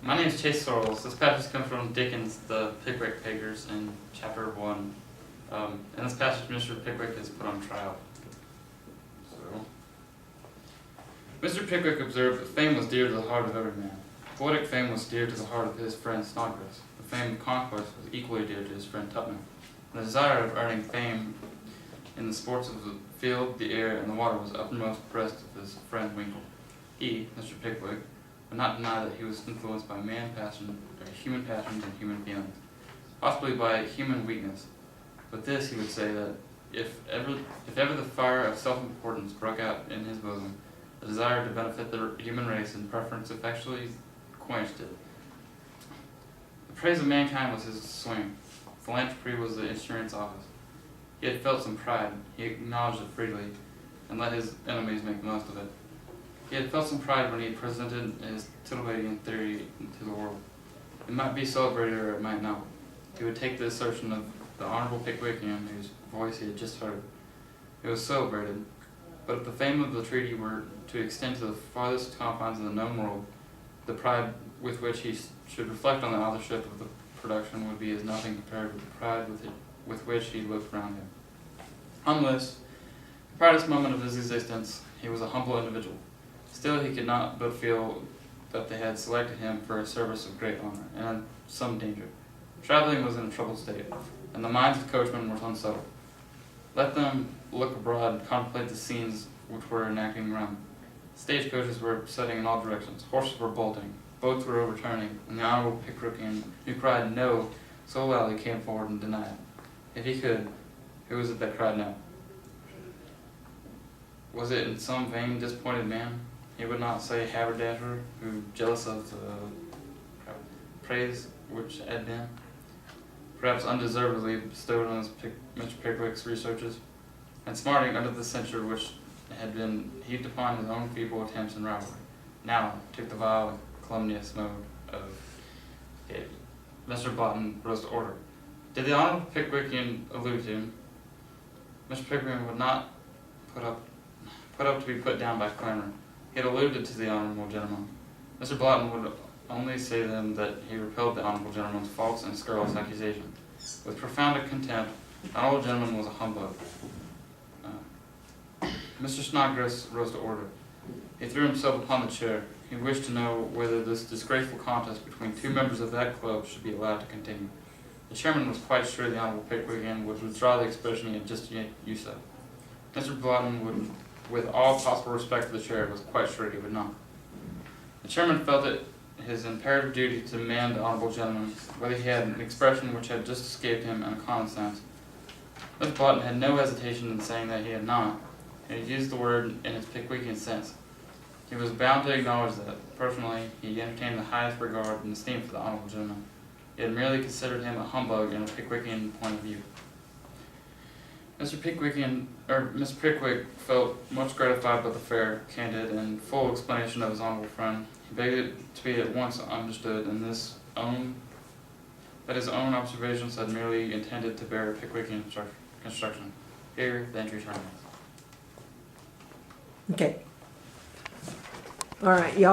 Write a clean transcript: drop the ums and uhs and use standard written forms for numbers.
My name is Chase Sorrells. This passage comes from Dickens' The Pickwick Papers in chapter 1. In this passage, Mr. Pickwick is put on trial. So, Mr. Pickwick observed that fame was dear to the heart of every man. Poetic fame was dear to the heart of his friend Snodgrass. The fame of conquest was equally dear to his friend Tupman. The desire of earning fame in the sports of the field, the air, and the water was uppermost breast of his friend Winkle. He, Mr. Pickwick, would not deny that he was influenced by human passions and human feelings, possibly by human weakness. But this he would say, that if ever the fire of self-importance broke out in his bosom, the desire to benefit the human race in preference effectually quenched it. The praise of mankind was his swing. Philanthropy was the insurance office. He had felt some pride. He acknowledged it freely, and let his enemies make the most of it. He had felt some pride when he presented his titillating theory to the world. It might be celebrated or it might not. He would take the assertion of the Honorable Pickwickian, whose voice he had just heard. It was celebrated, but if the fame of the treaty were to extend to the farthest confines of the known world, the pride with which he should reflect on the authorship of the production would be as nothing compared with the pride with which he looked round him. On this, the proudest moment of his existence, he was a humble individual. Still, he could not but feel that they had selected him for a service of great honor and some danger. Traveling was in a troubled state, and the minds of coachmen were unsettled. Let them look abroad and contemplate the scenes which were enacting around them. Stagecoaches were setting in all directions, horses were bolting, boats were overturning, and the Honorable Pickwickian, who cried "No" so loudly, came forward and denied. If he could, who was it that cried "No"? Was it in some vain, disappointed man? He would not say haberdasher, who, jealous of the praise which had been, perhaps undeservedly, bestowed on Mr. Pickwick's researches, and smarting under the censure which had been heaped upon his own feeble attempts in rivalry, now took the vile and calumnious mode of it. Mr. Blotton rose to order. Did the Honorable Pickwickian allude to him? Mr. Pickwickian would not put up to be put down by clamor. He had alluded to the honorable gentleman. Mr. Blotton would only say then that he repelled the honorable gentleman's false and scurrilous accusation. With profound contempt, the honorable gentleman was a humbug. Mr. Snodgrass rose to order. He threw himself upon the chair. He wished to know whether this disgraceful contest between two members of that club should be allowed to continue. The chairman was quite sure the Honorable Pickwickian would withdraw the expression he had just used of. Mr. Blotton would, with all possible respect to the chair, was quite sure he would not. The chairman felt it his imperative duty to demand the honorable gentleman whether he had an expression which had just escaped him in a common sense. Mr. Blotton had no hesitation in saying that he had not, and he used the word in its Pickwickian sense. He was bound to acknowledge that, personally, he entertained the highest regard and esteem for the honorable gentleman. He had merely considered him a humbug in a Pickwickian point of view. Mr. Pickwick felt much gratified by the fair, candid, and full explanation of his honorable friend. He begged it to be at once understood, and that his own observations had merely intended to bear Pickwickian construction. Here, the entry terminates. Okay. All right, y'all.